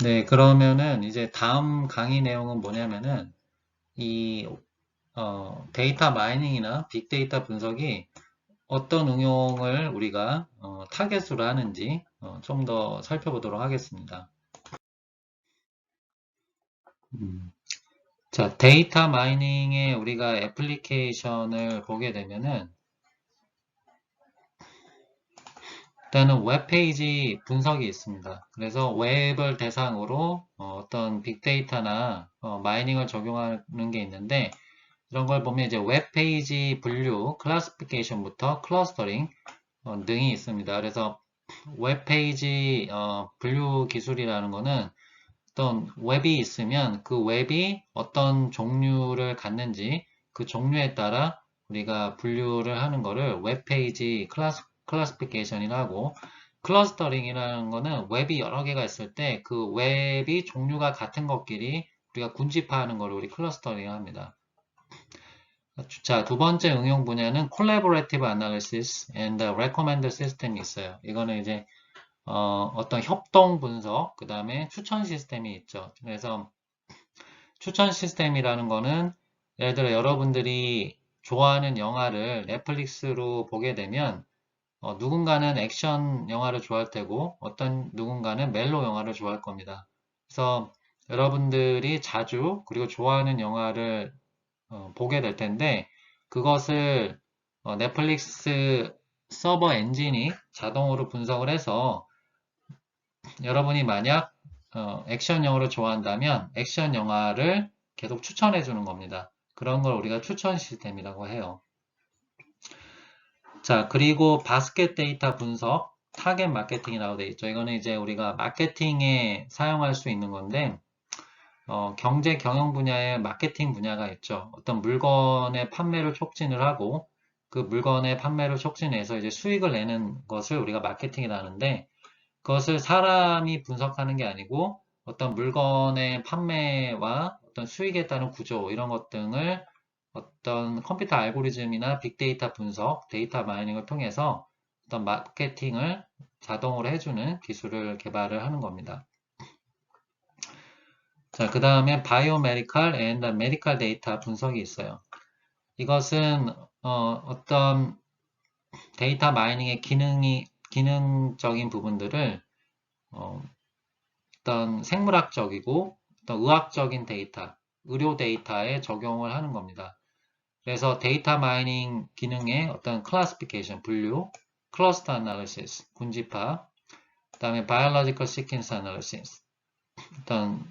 네, 그러면은 이제 다음 강의 내용은 뭐냐면은 이 데이터 마이닝이나 빅데이터 분석이 어떤 응용을 우리가 타겟으로 하는지 좀 더 살펴보도록 하겠습니다. 음. 자, 데이터 마이닝에 우리가 애플리케이션을 보게 되면은 일단은 웹페이지 분석이 있습니다. 그래서 웹을 대상으로 떤 빅데이터나 마이닝을 적용하는 게 있는데 이런 걸 보면 이제 웹페이지 분류, 클래시피케이션부터 클러스터링 등이 있습니다. 그래서 웹페이지 분류 기술이라는 거는 어떤 웹이 있으면 그 웹이 어떤 종류를 갖는지 그 종류에 따라 우리가 분류를 하는 거를 웹페이지 클래시피케이션이라고 클러스터링이라는 거는 웹이 여러 개가 있을 때 그 웹이 종류가 같은 것끼리 우리가 군집화하는 거를 우리 클러스터링 합니다. 자, 두 번째 응용 분야는 Collaborative Analysis and Recommender System이 있어요. 이거는 이제 어떤 협동 분석, 그 다음에 추천 시스템이 있죠. 그래서 추천 시스템이라는 거는 예를 들어 여러분들이 좋아하는 영화를 넷플릭스로 보게 되면 누군가는 액션 영화를 좋아할 테고 어떤 누군가는 멜로 영화를 좋아할 겁니다. 그래서 여러분들이 자주 그리고 좋아하는 영화를 보게 될 텐데 그것을 넷플릭스 서버 엔진이 자동으로 분석을 해서 여러분이 만약 액션 영화를 좋아한다면 액션 영화를 계속 추천해 주는 겁니다. 그런 걸 우리가 추천 시스템이라고 해요. 자, 그리고 바스켓 데이터 분석, 타겟 마케팅이라고 되어 있죠. 이거는 이제 우리가 마케팅에 사용할 수 있는 건데 경제 경영 분야에 마케팅 분야가 있죠. 어떤 물건의 판매를 촉진을 하고 그 물건의 판매를 촉진해서 이제 수익을 내는 것을 우리가 마케팅이라 하는데 그것을 사람이 분석하는 게 아니고 어떤 물건의 판매와 어떤 수익에 따른 구조 이런 것 등을 어떤 컴퓨터 알고리즘이나 빅데이터 분석, 데이터 마이닝을 통해서 어떤 마케팅을 자동으로 해주는 기술을 개발을 하는 겁니다. 자, 그 다음에 바이오메디컬 앤 메디컬 데이터 분석이 있어요. 이것은 어떤 데이터 마이닝의 기능적인 부분들을 어떤 생물학적이고 어떤 의학적인 데이터, 의료 데이터에 적용을 하는 겁니다. 그래서 데이터 마이닝 기능의 어떤 클래시피케이션, 분류, 클러스터 애널리시스, 군집화, 그 다음에 바이올로지컬 시퀀스 애널리시스, 어떤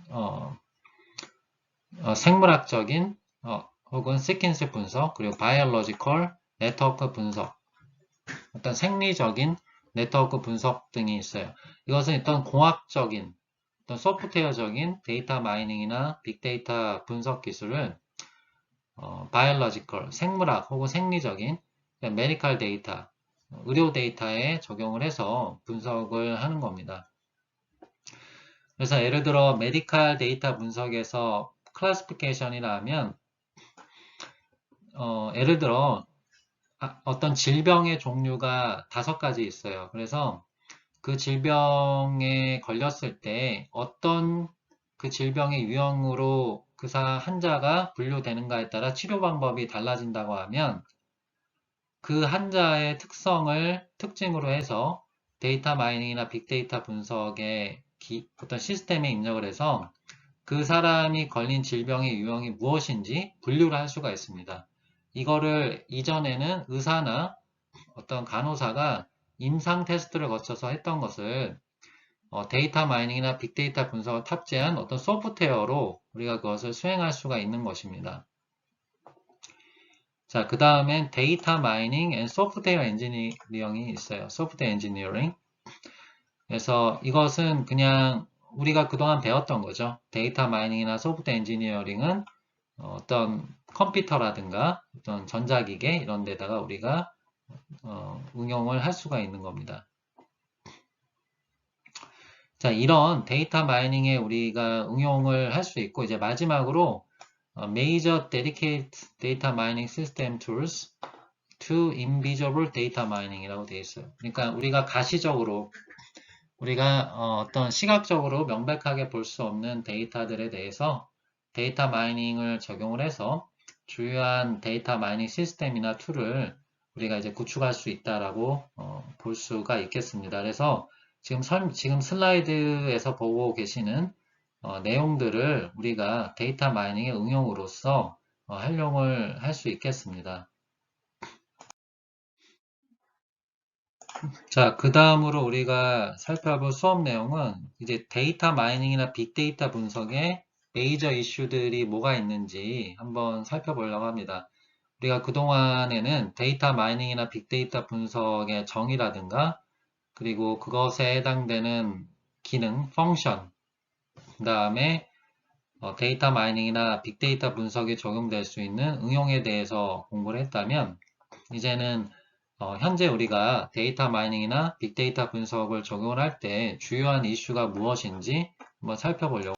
생물학적인 혹은 시퀀스 분석, 그리고 바이올로지컬 네트워크 분석, 어떤 생리적인 네트워크 분석 등이 있어요. 이것은 일단 공학적인 어떤 소프트웨어적인 데이터 마이닝이나 빅데이터 분석 기술을 바이올로지컬, 생물학 혹은 생리적인 메디컬 데이터, 의료 데이터에 적용을 해서 분석을 하는 겁니다. 그래서 예를 들어 메디컬 데이터 분석에서 클래시피케이션이라 하면 예를 들어 어떤 질병의 종류가 5가지 있어요. 그래서 그 질병에 걸렸을 때 어떤 그 질병의 유형으로 그 환자가 분류되는가에 따라 치료 방법이 달라진다고 하면 그 환자의 특성을 특징으로 해서 데이터 마이닝이나 빅데이터 분석의 어떤 시스템에 입력을 해서 그 사람이 걸린 질병의 유형이 무엇인지 분류를 할 수가 있습니다. 이거를 이전에는 의사나 어떤 간호사가 임상 테스트를 거쳐서 했던 것을 데이터 마이닝이나 빅데이터 분석을 탑재한 어떤 소프트웨어로 우리가 그것을 수행할 수가 있는 것입니다. 자, 그 다음엔 데이터 마이닝 앤 소프트웨어 엔지니어링이 있어요. 소프트웨어 엔지니어링. 그래서 이것은 그냥 우리가 그동안 배웠던 거죠. 데이터 마이닝이나 소프트웨어 엔지니어링은 어떤 컴퓨터라든가 어떤 전자기계 이런 데다가 우리가 응용을 할 수가 있는 겁니다. 자, 이런 데이터 마이닝에 우리가 응용을 할 수 있고 이제 마지막으로 Major Dedicated Data Mining System Tools to Invisible Data Mining이라고 되어 있어요. 그러니까 우리가 가시적으로 우리가 어떤 시각적으로 명백하게 볼 수 없는 데이터들에 대해서 데이터 마이닝을 적용을 해서 주요한 데이터 마이닝 시스템이나 툴을 우리가 이제 구축할 수 있다라고 볼 수가 있겠습니다. 그래서 지금 슬라이드에서 보고 계시는 내용들을 우리가 데이터 마이닝의 응용으로서 활용을 할 수 있겠습니다. 자, 그 다음으로 우리가 살펴볼 수업 내용은 이제 데이터 마이닝이나 빅데이터 분석의 메이저 이슈들이 뭐가 있는지 한번 살펴보려고 합니다. 우리가 그동안에는 데이터 마이닝이나 빅데이터 분석의 정의라든가 그리고 그것에 해당되는 기능, 펑션, 그 다음에 데이터 마이닝이나 빅데이터 분석에 적용될 수 있는 응용에 대해서 공부를 했다면 이제는 현재 우리가 데이터 마이닝이나 빅데이터 분석을 적용을 할 때 주요한 이슈가 무엇인지 한번 살펴보려고.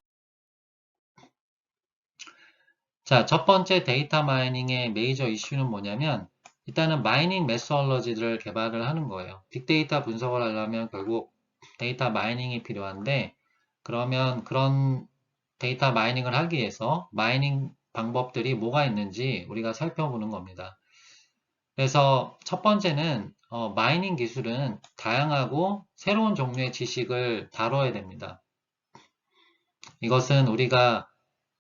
자, 첫 번째 데이터 마이닝의 메이저 이슈는 뭐냐면 일단은 마이닝 메소드러지를 개발을 하는 거예요. 빅데이터 분석을 하려면 결국 데이터 마이닝이 필요한데 그러면 그런 데이터 마이닝을 하기 위해서 마이닝 방법들이 뭐가 있는지 우리가 살펴보는 겁니다. 그래서 첫 번째는 마이닝 기술은 다양하고 새로운 종류의 지식을 다뤄야 됩니다. 이것은 우리가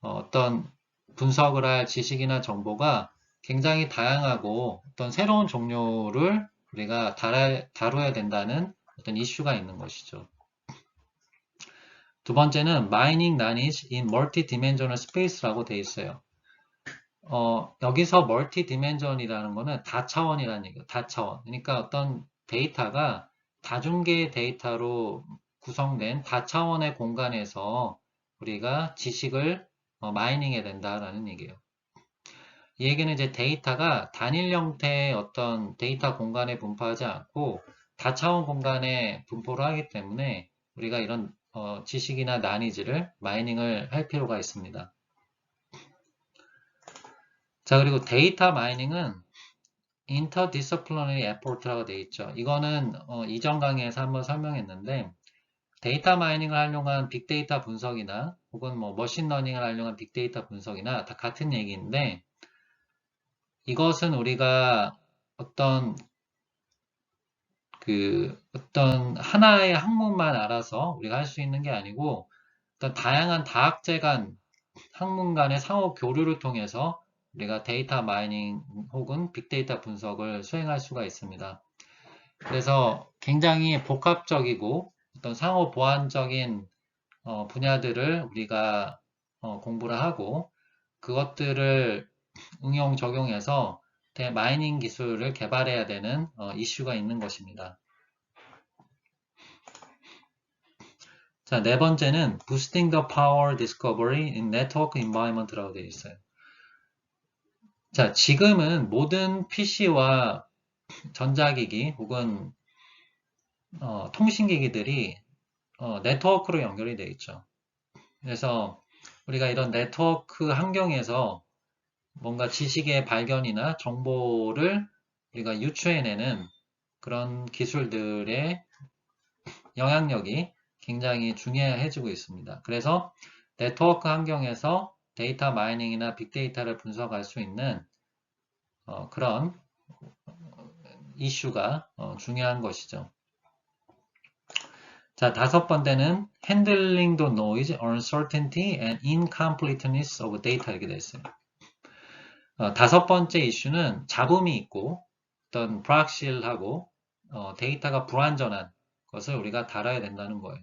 어떤 분석을 할 지식이나 정보가 굉장히 다양하고 어떤 새로운 종류를 우리가 다뤄야 된다는 어떤 이슈가 있는 것이죠. 두 번째는 Mining Knowledge in Multi-Dimensional Space라고 되어 있어요. 여기서 멀티디멘전이라는 거는 다차원이라는 얘기예요. 다차원. 그러니까 어떤 데이터가 다중계의 데이터로 구성된 다차원의 공간에서 우리가 지식을 마이닝해야 된다라는 얘기예요. 이 얘기는 이제 데이터가 단일 형태의 어떤 데이터 공간에 분포하지 않고 다차원 공간에 분포를 하기 때문에 우리가 이런 지식이나 나니지를 마이닝을 할 필요가 있습니다. 자, 그리고 데이터 마이닝은 interdisciplinary effort라고 되어 있죠. 이거는 이전 강의에서 한번 설명했는데 데이터 마이닝을 활용한 빅데이터 분석이나 혹은 뭐 머신러닝을 활용한 빅데이터 분석이나 다 같은 얘기인데 이것은 우리가 어떤 어떤 하나의 학문만 알아서 우리가 할 수 있는 게 아니고 어떤 다양한 다학제 간 학문 간의 상호 교류를 통해서 우리가 데이터 마이닝 혹은 빅데이터 분석을 수행할 수가 있습니다. 그래서 굉장히 복합적이고 어떤 상호 보완적인 분야들을 우리가 공부를 하고 그것들을 응용 적용해서 마이닝 기술을 개발해야 되는 이슈가 있는 것입니다. 자, 네 번째는 Boosting the Power Discovery in Network Environment라고 되어 있어요. 자, 지금은 모든 PC와 전자기기 혹은 통신기기들이 네트워크로 연결이 되어 있죠. 그래서 우리가 이런 네트워크 환경에서 뭔가 지식의 발견이나 정보를 우리가 유추해내는 그런 기술들의 영향력이 굉장히 중요해지고 있습니다. 그래서 네트워크 환경에서 데이터 마이닝이나 빅데이터를 분석할 수 있는 그런 이슈가 중요한 것이죠. 자, 다섯 번째는 Handling the Noise, Uncertainty and Incompleteness of Data 이렇게 되어 있어요. 다섯 번째 이슈는 잡음이 있고 어떤 불확실하고 데이터가 불완전한 것을 우리가 다뤄야 된다는 거예요.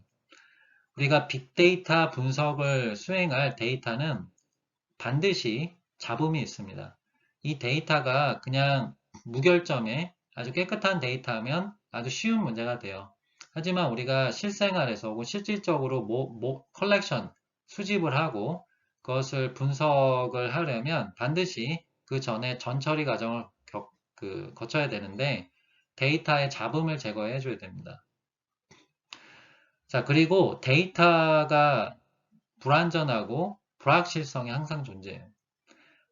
우리가 빅데이터 분석을 수행할 데이터는 반드시 잡음이 있습니다. 이 데이터가 그냥 무결점의 아주 깨끗한 데이터면 아주 쉬운 문제가 돼요. 하지만 우리가 실생활에서 혹은 실질적으로 컬렉션, 수집을 하고 그것을 분석을 하려면 반드시 그 전에 전처리 과정을 거쳐야 되는데 데이터의 잡음을 제거해 줘야 됩니다. 자, 그리고 데이터가 불완전하고 불확실성이 항상 존재해요.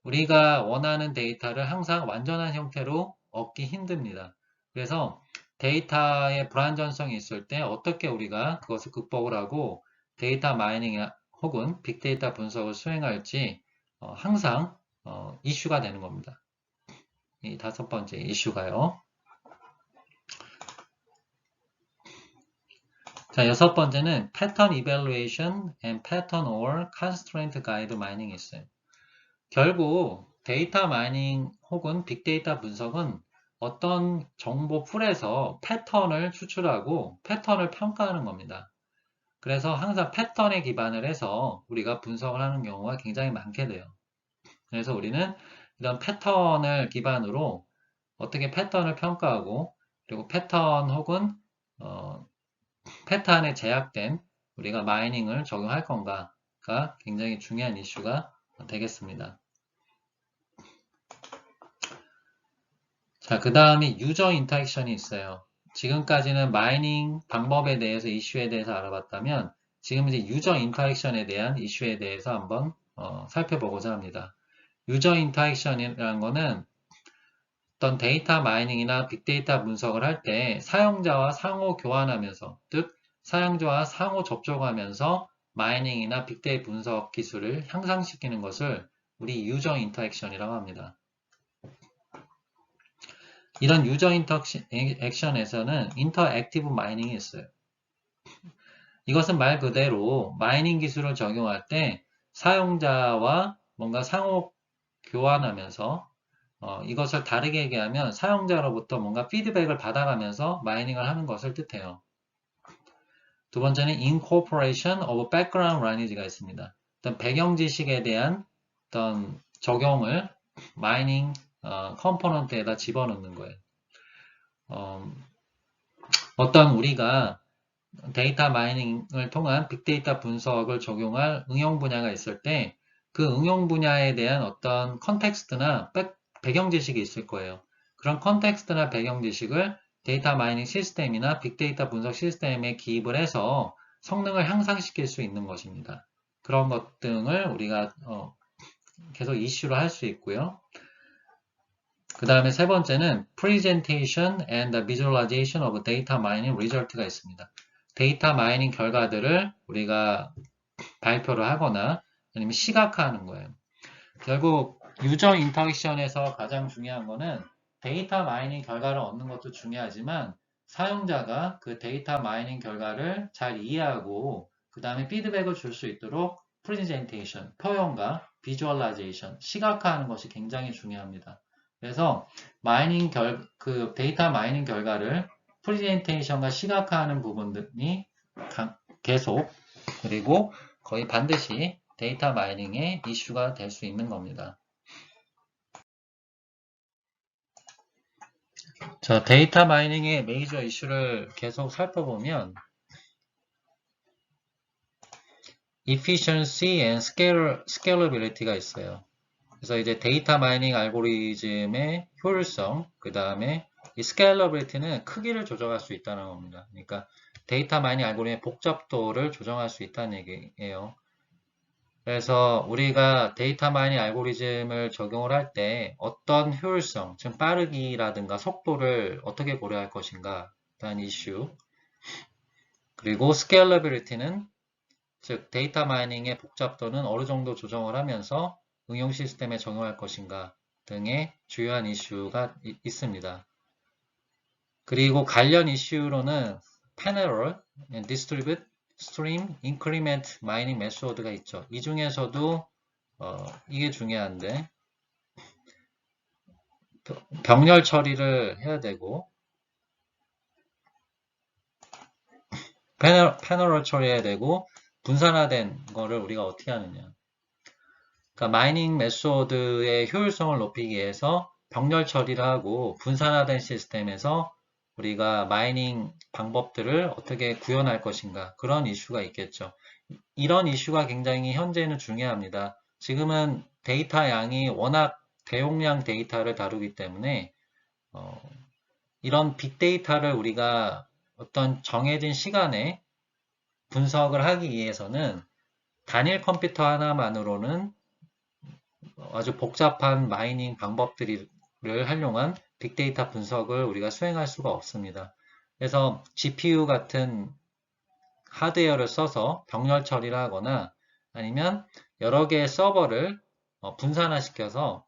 우리가 원하는 데이터를 항상 완전한 형태로 얻기 힘듭니다. 그래서 데이터의 불안전성이 있을 때 어떻게 우리가 그것을 극복을 하고 데이터 마이닝 혹은 빅데이터 분석을 수행할지 항상 이슈가 되는 겁니다. 이 5번째 이슈가요. 자, 6번째는 Pattern Evaluation and Pattern or Constraint Guide Mining 있어요. 결국 데이터 마이닝 혹은 빅데이터 분석은 어떤 정보 풀에서 패턴을 추출하고 패턴을 평가하는 겁니다. 그래서 항상 패턴에 기반을 해서 우리가 분석을 하는 경우가 굉장히 많게 돼요. 그래서 우리는 이런 패턴을 기반으로 어떻게 패턴을 평가하고 그리고 패턴 혹은 패턴에 제약된 우리가 마이닝을 적용할 건가가 굉장히 중요한 이슈가 되겠습니다. 자, 그 다음에 유저 인터랙션이 있어요. 지금까지는 마이닝 방법에 대해서 이슈에 대해서 알아봤다면 지금 이제 유저 인터랙션에 대한 이슈에 대해서 한번 살펴보고자 합니다. 유저 인터랙션이라는 거는 어떤 데이터 마이닝이나 빅데이터 분석을 할 때 사용자와 상호 교환하면서, 즉 사용자와 상호 접촉하면서 마이닝이나 빅데이터 분석 기술을 향상시키는 것을 우리 유저 인터액션이라고 합니다. 이런 유저 인터액션에서는 인터액티브 마이닝이 있어요. 이것은 말 그대로 마이닝 기술을 적용할 때 사용자와 뭔가 상호 교환하면서 이것을 다르게 얘기하면 사용자로부터 뭔가 피드백을 받아가면서 마이닝을 하는 것을 뜻해요. 두 번째는 incorporation of background language가 있습니다. 어떤 배경 지식에 대한 어떤 적용을 마이닝 컴포넌트에다 집어넣는 거예요. 어떤 우리가 데이터 마이닝을 통한 빅데이터 분석을 적용할 응용 분야가 있을 때 그 응용 분야에 대한 어떤 컨텍스트나 배경 지식이 있을 거예요. 그런 컨텍스트나 배경 지식을 데이터 마이닝 시스템이나 빅데이터 분석 시스템에 기입을 해서 성능을 향상시킬 수 있는 것입니다. 그런 것 등을 우리가 계속 이슈로 할 수 있고요. 그 다음에 세 번째는 Presentation and Visualization of Data Mining Result가 있습니다. 데이터 마이닝 결과들을 우리가 발표를 하거나 아니면 시각화하는 거예요. 결국 유저 인터랙션에서 가장 중요한 거는 데이터 마이닝 결과를 얻는 것도 중요하지만 사용자가 그 데이터 마이닝 결과를 잘 이해하고 그 다음에 피드백을 줄 수 있도록 프레젠테이션, 표현과 비주얼라이제이션, 시각화하는 것이 굉장히 중요합니다. 그래서 그 데이터 마이닝 결과를 프레젠테이션과 시각화하는 부분들이 계속 그리고 거의 반드시 데이터 마이닝의 이슈가 될 수 있는 겁니다. 자, 데이터 마이닝의 메이저 이슈를 계속 살펴보면 Efficiency and Scalability가 있어요. 그래서 이제 데이터 마이닝 알고리즘의 효율성, 그 다음에 이 Scalability는 크기를 조정할 수 있다는 겁니다. 그러니까 데이터 마이닝 알고리즘의 복잡도를 조정할 수 있다는 얘기예요. 그래서 우리가 데이터 마이닝 알고리즘을 적용을 할 때 어떤 효율성, 즉 빠르기라든가 속도를 어떻게 고려할 것인가 라는 이슈, 그리고 스케일러빌리티는 즉 데이터 마이닝의 복잡도는 어느 정도 조정을 하면서 응용 시스템에 적용할 것인가 등의 주요한 이슈가 있습니다. 그리고 관련 이슈로는 Parallel, Distributed, Stream, Increment Mining Method가 있죠. 이 중에서도 이게 중요한데 병렬 처리를 해야 되고 패널을 처리해야 되고 분산화된 거를 우리가 어떻게 하느냐. 그러니까 마이닝 메소드의 효율성을 높이기 위해서 병렬 처리를 하고 분산화된 시스템에서 우리가 마이닝 방법들을 어떻게 구현할 것인가 그런 이슈가 있겠죠. 이런 이슈가 굉장히 현재는 중요합니다. 지금은 데이터 양이 워낙 대용량 데이터를 다루기 때문에 이런 빅데이터를 우리가 어떤 정해진 시간에 분석을 하기 위해서는 단일 컴퓨터 하나만으로는 아주 복잡한 마이닝 방법들을 활용한 빅데이터 분석을 우리가 수행할 수가 없습니다. 그래서 GPU 같은 하드웨어를 써서 병렬 처리를 하거나 아니면 여러 개의 서버를 분산화시켜서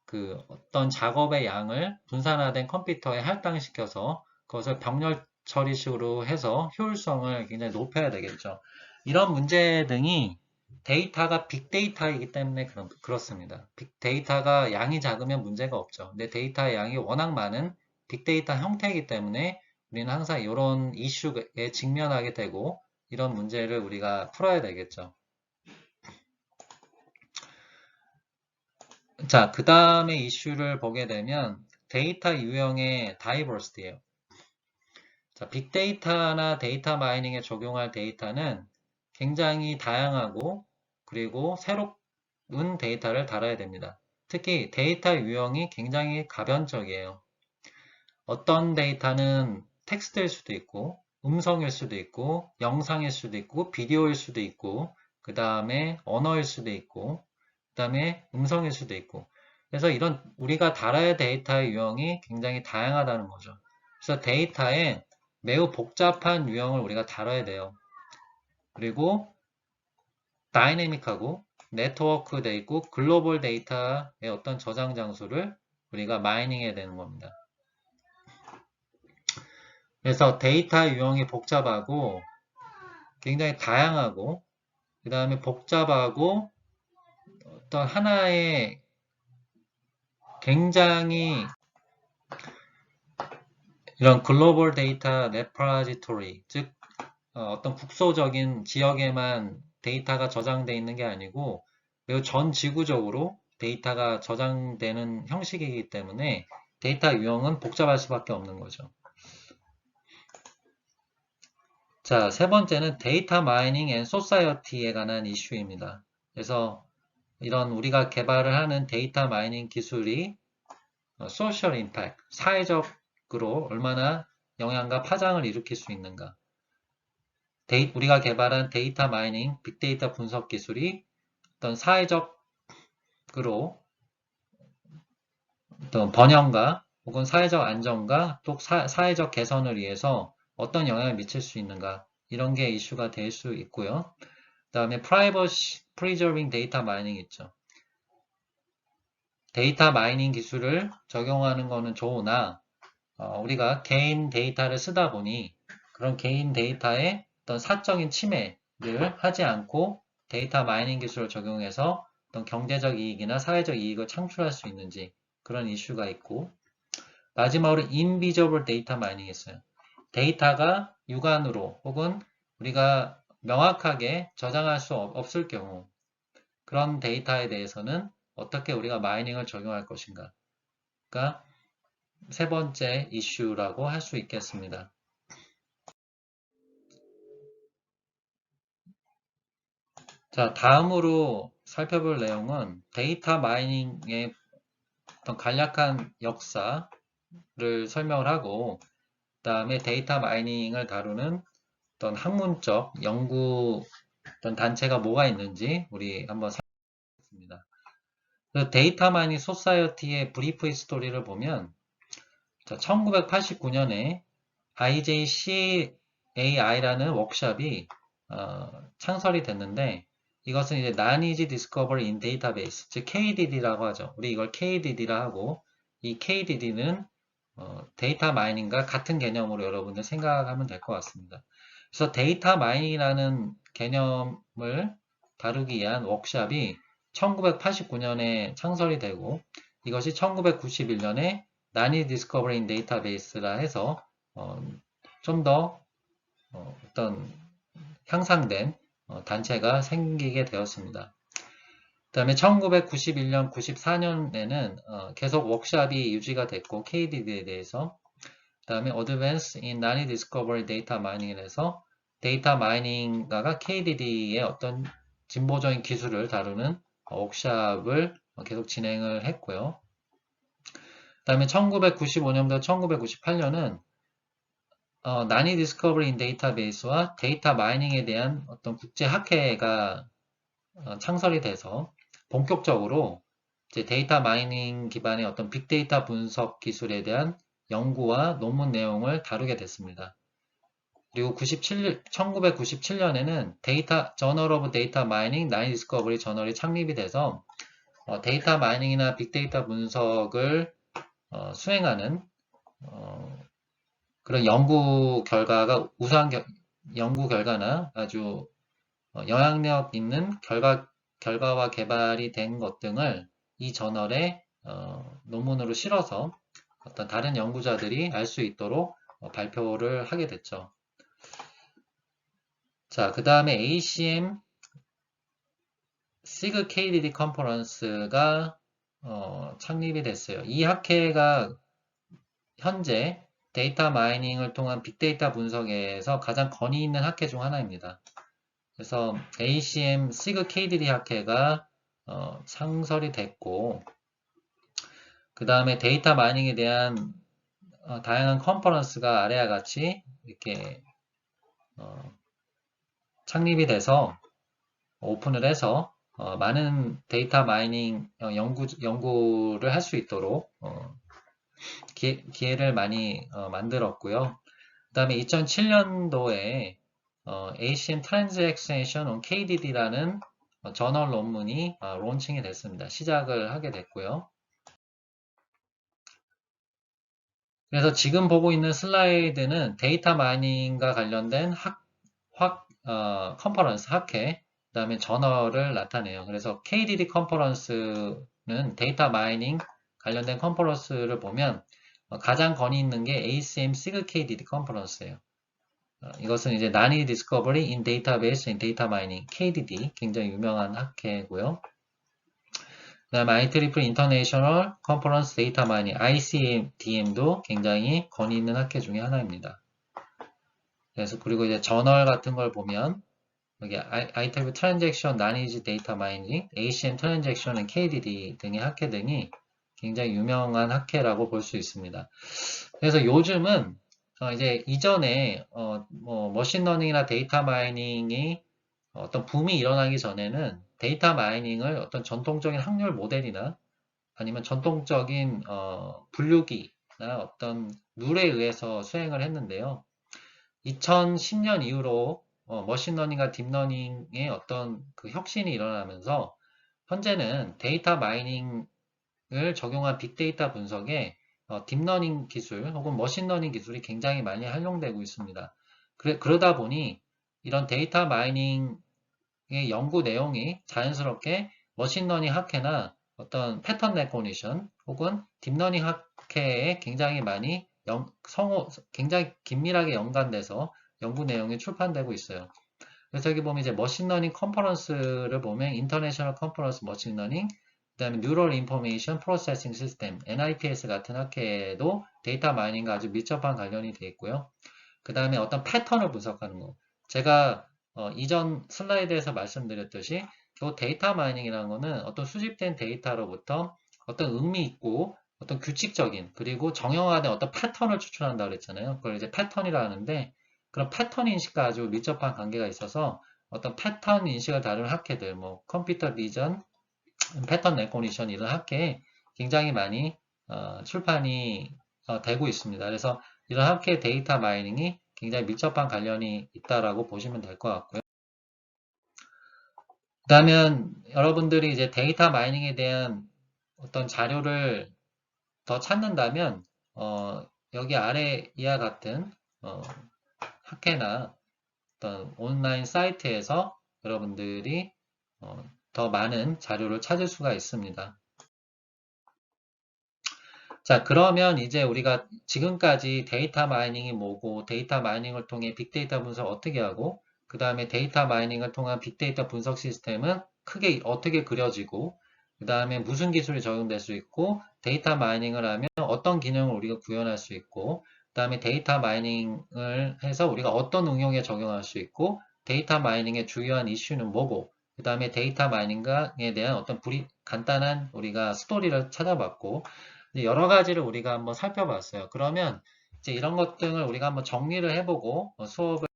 그 어떤 작업의 양을 분산화된 컴퓨터에 할당시켜서 그것을 병렬 처리식으로 해서 효율성을 굉장히 높여야 되겠죠. 이런 문제 등이 데이터가 빅데이터이기 때문에 그렇습니다. 빅데이터가 양이 작으면 문제가 없죠. 근데 데이터의 양이 워낙 많은 빅데이터 형태이기 때문에 우리는 항상 이런 이슈에 직면하게 되고 이런 문제를 우리가 풀어야 되겠죠. 자, 그 다음에 이슈를 보게 되면 데이터 유형의 다이버시티예요. 자, 빅데이터나 데이터 마이닝에 적용할 데이터는 굉장히 다양하고 그리고 새로운 데이터를 달아야 됩니다. 특히 데이터 유형이 굉장히 가변적이에요. 어떤 데이터는 텍스트일 수도 있고 음성일 수도 있고 영상일 수도 있고 비디오일 수도 있고 그 다음에 언어일 수도 있고 그 다음에 음성일 수도 있고 그래서 이런 우리가 달아야 데이터의 유형이 굉장히 다양하다는 거죠. 그래서 데이터에 매우 복잡한 유형을 우리가 다뤄야 돼요. 그리고 다이내믹하고 네트워크되어 있고 글로벌 데이터의 어떤 저장 장소를 우리가 마이닝해야 되는 겁니다. 그래서 데이터 유형이 복잡하고 굉장히 다양하고 그 다음에 복잡하고 어떤 하나의 굉장히 이런 글로벌 데이터 레퍼지토리 즉 어떤 국소적인 지역에만 데이터가 저장되어 있는 게 아니고 매우 전 지구적으로 데이터가 저장되는 형식이기 때문에 데이터 유형은 복잡할 수밖에 없는 거죠. 자, 세 번째는 데이터 마이닝 앤 소사이어티에 관한 이슈입니다. 그래서 이런 우리가 개발을 하는 데이터 마이닝 기술이 소셜 임팩트, 사회적으로 얼마나 영향과 파장을 일으킬 수 있는가. 우리가 개발한 데이터 마이닝, 빅데이터 분석 기술이 어떤 사회적으로 어떤 번영과 혹은 사회적 안정과 또 사회적 개선을 위해서 어떤 영향을 미칠 수 있는가 이런 게 이슈가 될 수 있고요. 그 다음에 프라이버시 프리저빙 데이터 마이닝 있죠. 데이터 마이닝 기술을 적용하는 거는 좋으나 우리가 개인 데이터를 쓰다 보니 그런 개인 데이터의 어떤 사적인 침해를 하지 않고 데이터 마이닝 기술을 적용해서 어떤 경제적 이익이나 사회적 이익을 창출할 수 있는지 그런 이슈가 있고 마지막으로 인비저블 데이터 마이닝이 있어요. 데이터가 육안으로 혹은 우리가 명확하게 저장할 수 없을 경우 그런 데이터에 대해서는 어떻게 우리가 마이닝을 적용할 것인가 가 세 번째 이슈라고 할 수 있겠습니다. 자, 다음으로 살펴볼 내용은 데이터 마이닝의 어떤 간략한 역사를 설명을 하고 그 다음에 데이터 마이닝을 다루는 어떤 학문적 연구 어떤 단체가 뭐가 있는지 우리 한번 살펴보겠습니다. 데이터 마이닝 소사이어티의 브리프 히스토리를 보면 1989년에 IJCAI라는 워크숍이 창설이 됐는데 이것은 이제 Non-Easy Discovery in Database, 즉 KDD라고 하죠. 우리 이걸 KDD라 하고 이 KDD는 데이터 마이닝과 같은 개념으로 여러분들 생각하면 될 것 같습니다. 그래서 데이터 마이닝이라는 개념을 다루기 위한 워크숍이 1989년에 창설이 되고 이것이 1991년에 Non-Easy Discovery in Database라 해서 좀 더 어떤 향상된 단체가 생기게 되었습니다. 그 다음에 1991년, 94년에는 계속 워크숍이 유지가 됐고 KDD에 대해서 그 다음에 Advance in Non-Easy Discovery Data Mining에 대해서 데이터 마이닝가가 KDD의 어떤 진보적인 기술을 다루는 워크숍을 계속 진행을 했고요. 그 다음에 1995년부터 1998년은 난이 디스커버리 인 데이터베이스와 데이터 마이닝에 대한 어떤 국제 학회가 창설이 돼서 본격적으로 이제 데이터 마이닝 기반의 어떤 빅데이터 분석 기술에 대한 연구와 논문 내용을 다루게 됐습니다. 그리고 1997년에는 저널 오브 데이터 마이닝 나인 디스커버리 저널이 창립이 돼서 데이터 마이닝이나 빅데이터 분석을 수행하는 그런 연구 결과가 우수한 연구 결과나 아주 영향력 있는 결과와 개발이 된 것 등을 이 저널에 논문으로 실어서 어떤 다른 연구자들이 알 수 있도록 발표를 하게 됐죠. 자, 그 다음에 ACM SIG KDD 컨퍼런스가 창립이 됐어요. 이 학회가 현재 데이터 마이닝을 통한 빅데이터 분석에서 가장 권위 있는 학회 중 하나입니다. 그래서 ACM SIG KDD 학회가 창설이 됐고, 그 다음에 데이터 마이닝에 대한 다양한 컨퍼런스가 아래와 같이 이렇게 창립이 돼서 오픈을 해서 많은 데이터 마이닝 연구를 할 수 있도록 기회를 많이 만들었고요. 그 다음에 2007년도에 ACM Transaction on KDD라는 저널 논문이 론칭이 됐습니다. 시작을 하게 됐고요. 그래서 지금 보고 있는 슬라이드는 데이터 마이닝과 관련된 컨퍼런스 학회, 그 다음에 저널을 나타내요. 그래서 KDD 컨퍼런스는 데이터 마이닝 관련된 컨퍼런스를 보면 가장 권위 있는 게 ACM SIG KDD 컨퍼런스예요. 이것은 이제 난이 디스커버리 인 데이터베이스 인 데이터 마이닝 KDD 굉장히 유명한 학회고요. 그 다음에 IEEE 인터내셔널 컨퍼런스 데이터 마이닝 ICDM도 굉장히 권위 있는 학회 중에 하나입니다. 그래서 그리고 이제 저널 같은 걸 보면 여기 IEEE 트랜잭션 나니지 데이터 마이닝, ACM 트랜잭션 KDD 등의 학회 등이 굉장히 유명한 학회라고 볼 수 있습니다. 그래서 요즘은 이제 이전에 머신러닝이나 데이터 마이닝이 어떤 붐이 일어나기 전에는 데이터 마이닝을 어떤 전통적인 확률 모델이나 아니면 전통적인 분류기나 어떤 룰에 의해서 수행을 했는데요. 2010년 이후로 머신러닝과 딥러닝의 어떤 그 혁신이 일어나면서 현재는 데이터 마이닝을 적용한 빅데이터 분석에 딥러닝 기술 혹은 머신러닝 기술이 굉장히 많이 활용되고 있습니다. 그러다 보니 이런 데이터 마이닝의 연구 내용이 자연스럽게 머신러닝 학회나 어떤 패턴 레코니션 혹은 딥러닝 학회에 굉장히 많이 굉장히 긴밀하게 연관돼서 연구 내용이 출판되고 있어요. 그래서 여기 보면 이제 머신러닝 컨퍼런스를 보면 인터내셔널 컨퍼런스 머신러닝, 그 다음에 뉴럴 인포메이션 프로세싱 시스템 NIPS 같은 학회에도 데이터 마이닝과 아주 밀접한 관련이 되어 있고요. 그 다음에 어떤 패턴을 분석하는 거. 제가 이전 슬라이드에서 말씀드렸듯이 데이터 마이닝이라는 거는 어떤 수집된 데이터로부터 어떤 의미 있고 어떤 규칙적인 그리고 정형화된 어떤 패턴을 추출한다고 그랬잖아요. 그걸 이제 패턴이라 하는데 그런 패턴 인식과 아주 밀접한 관계가 있어서 어떤 패턴 인식을 다루는 학회들, 뭐 컴퓨터 비전, 패턴 레코니션 이런 학회에 굉장히 많이 출판이 되고 있습니다. 그래서 이런 학회 데이터 마이닝이 굉장히 밀접한 관련이 있다라고 보시면 될 것 같고요. 그다음에 여러분들이 이제 데이터 마이닝에 대한 어떤 자료를 더 찾는다면 여기 아래 이와 같은 학회나 어떤 온라인 사이트에서 여러분들이 더 많은 자료를 찾을 수가 있습니다. 자, 그러면 이제 우리가 지금까지 데이터 마이닝이 뭐고, 데이터 마이닝을 통해 빅데이터 분석 어떻게 하고, 그 다음에 데이터 마이닝을 통한 빅데이터 분석 시스템은 크게 어떻게 그려지고, 그 다음에 무슨 기술이 적용될 수 있고, 데이터 마이닝을 하면 어떤 기능을 우리가 구현할 수 있고, 그 다음에 데이터 마이닝을 해서 우리가 어떤 응용에 적용할 수 있고, 데이터 마이닝의 주요한 이슈는 뭐고, 그 다음에 데이터 마이닝에 대한 어떤 간단한 우리가 스토리를 찾아봤고, 여러 가지를 우리가 한번 살펴봤어요. 그러면 이제 이런 것들을 우리가 한번 정리를 해보고 수업을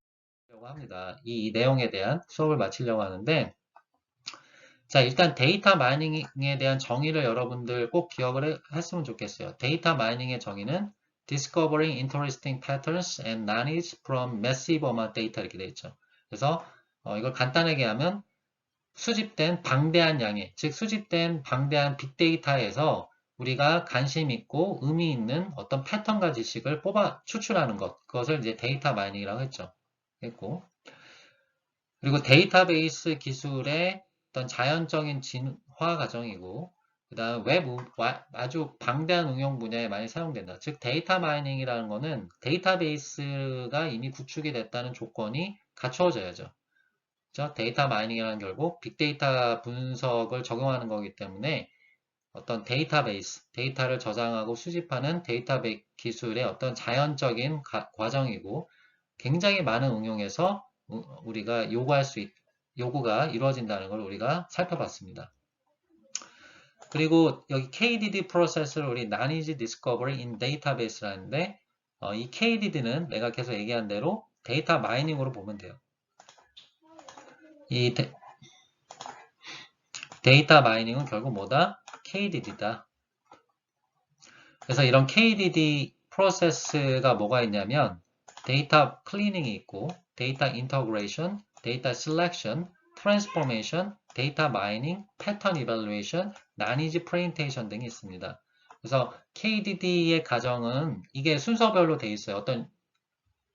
하려고 합니다. 이 내용에 대한 수업을 마치려고 하는데, 자, 일단 데이터 마이닝에 대한 정의를 여러분들 꼭 기억을 했으면 좋겠어요. 데이터 마이닝의 정의는 discovering interesting patterns and knowledge from massive amount data 이렇게 되어 있죠. 그래서 이걸 간단하게 하면 수집된 방대한 양의, 즉 수집된 방대한 빅데이터에서 우리가 관심 있고 의미 있는 어떤 패턴과 지식을 뽑아 추출하는 것, 그것을 이제 데이터 마이닝이라고 했고, 그리고 데이터베이스 기술의 어떤 자연적인 진화 과정이고, 그 다음 아주 방대한 응용 분야에 많이 사용된다. 즉 데이터 마이닝이라는 거는 데이터베이스가 이미 구축이 됐다는 조건이 갖추어져야죠. 그렇죠? 데이터 마이닝이라는 결국 빅데이터 분석을 적용하는 거기 때문에 어떤 데이터베이스, 데이터를 저장하고 수집하는 데이터베이스 기술의 어떤 자연적인 과정이고 굉장히 많은 응용에서 우리가 요구가 이루어진다는 걸 우리가 살펴봤습니다. 그리고 여기 KDD 프로세스를 우리 Knowledge Discovery in Database라는데 이 KDD는 내가 계속 얘기한 대로 데이터 마이닝으로 보면 돼요. 이 데이터 마이닝은 결국 뭐다? KDD다. 그래서 이런 KDD 프로세스가 뭐가 있냐면 데이터 클리닝이 있고 데이터 인터그레이션, 데이터 셀렉션, 트랜스포메이션, 데이터 마이닝, 패턴 이발루에이션, 나니지 프레젠테이션 등이 있습니다. 그래서 KDD의 가정은 이게 순서별로 돼 있어요. 어떤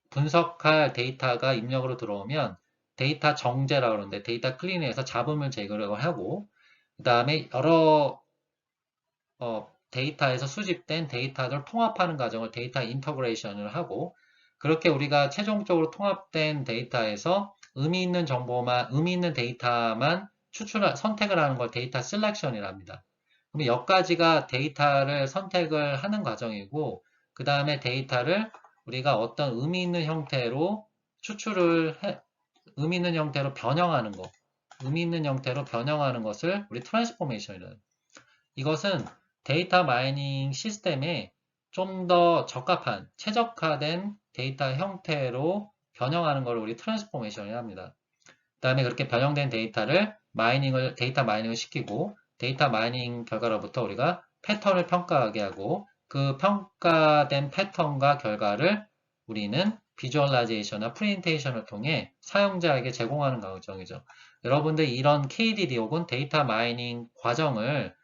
분석할 데이터가 입력으로 들어오면 데이터 정제라고 그러는데 데이터 클리닝에서 잡음을 제거를 하고 그 다음에 여러 데이터에서 수집된 데이터를 통합하는 과정을 데이터 인터그레이션을 하고 그렇게 우리가 최종적으로 통합된 데이터에서 의미 있는 데이터만 선택을 하는 걸 데이터 셀렉션이라 합니다. 그럼 여기까지가 데이터를 선택을 하는 과정이고 그 다음에 데이터를 우리가 어떤 의미 있는 형태로 의미 있는 형태로 변형하는 것을 우리 트랜스포메이션이라고 해요. 이것은 데이터 마이닝 시스템에 좀 더 적합한, 최적화된 데이터 형태로 변형하는 걸 우리 트랜스포메이션이라고 합니다. 그 다음에 그렇게 변형된 데이터를 데이터 마이닝을 시키고 데이터 마이닝 결과로부터 우리가 패턴을 평가하게 하고 그 평가된 패턴과 결과를 우리는 비주얼라이제이션이나 프레젠테이션을 통해 사용자에게 제공하는 과정이죠. 여러분들 이런 KDD 혹은 데이터 마이닝 과정을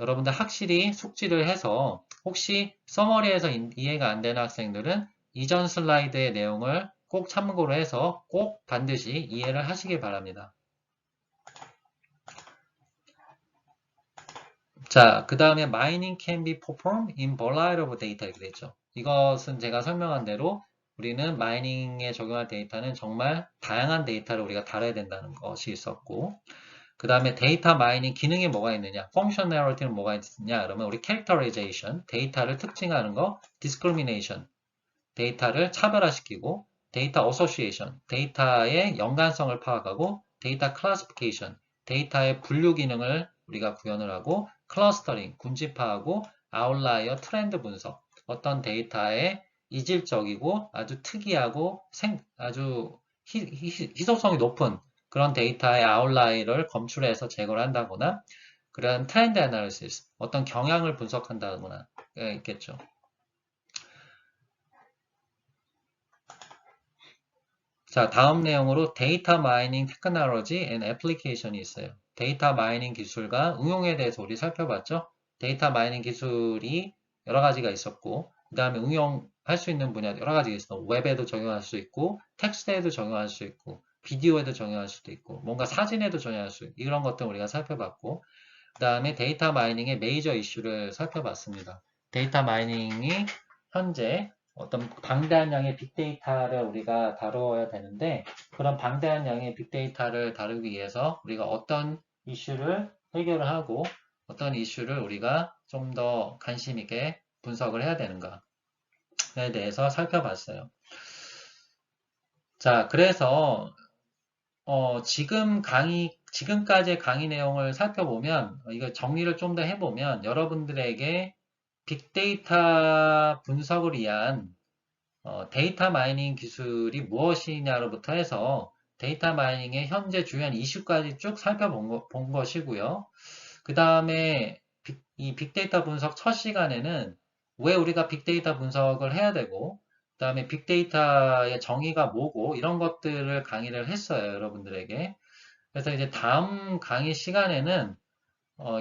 여러분들 확실히 숙지를 해서 혹시 서머리에서 이해가 안 되는 학생들은 이전 슬라이드의 내용을 꼭 참고로 해서 꼭 반드시 이해를 하시기 바랍니다. 자, 그 다음에 mining can be performed in variety of data 이렇게 되죠. 이것은 제가 설명한 대로 우리는 마이닝에 적용할 데이터는 정말 다양한 데이터를 우리가 다뤄야 된다는 것이 있었고 그 다음에 데이터 마이닝 기능이 뭐가 있느냐 펑셔널리티는 뭐가 있느냐 그러면 우리 캐릭터라이제이션 데이터를 특징하는 거 디스크리미네이션 데이터를 차별화시키고 데이터 어소시에이션 데이터의 연관성을 파악하고 데이터 클래시피케이션 데이터의 분류 기능을 우리가 구현을 하고 클러스터링 군집화하고 아웃라이어 트렌드 분석 어떤 데이터의 이질적이고 아주 특이하고 아주 희소성이 높은 그런 데이터의 아웃라이어를 검출해서 제거를 한다거나 그런 트렌드 애널리시스 어떤 경향을 분석한다거나 있겠죠. 자, 다음 내용으로 데이터 마이닝 테크놀로지 앤 애플리케이션이 있어요. 데이터 마이닝 기술과 응용에 대해서 우리 살펴봤죠. 데이터 마이닝 기술이 여러 가지가 있었고 그 다음에 응용할 수 있는 분야 여러 가지가 있어. 웹에도 적용할 수 있고 텍스트에도 적용할 수 있고 비디오에도 적용할 수도 있고 뭔가 사진에도 적용할 수 있고 이런 것들 우리가 살펴봤고 그 다음에 데이터 마이닝의 메이저 이슈를 살펴봤습니다. 데이터 마이닝이 현재 어떤 방대한 양의 빅데이터를 우리가 다루어야 되는데 그런 방대한 양의 빅데이터를 다루기 위해서 우리가 어떤 이슈를 해결을 하고 어떤 이슈를 우리가 좀 더 관심 있게 분석을 해야 되는가에 대해서 살펴봤어요. 자, 그래서 지금까지의 강의 내용을 살펴보면 이거 정리를 좀 더 해보면 여러분들에게 빅데이터 분석을 위한 데이터 마이닝 기술이 무엇이냐로부터 해서 데이터 마이닝의 현재 주요한 이슈까지 쭉 살펴본 것이고요. 그 다음에 이 빅데이터 분석 첫 시간에는 왜 우리가 빅데이터 분석을 해야 되고, 그 다음에 빅데이터의 정의가 뭐고, 이런 것들을 강의를 했어요, 여러분들에게. 그래서 이제 다음 강의 시간에는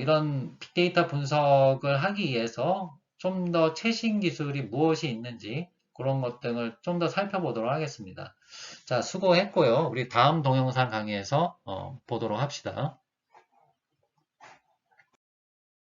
이런 빅데이터 분석을 하기 위해서 좀 더 최신 기술이 무엇이 있는지 그런 것 등을 좀 더 살펴보도록 하겠습니다. 자, 수고했고요. 우리 다음 동영상 강의에서 보도록 합시다.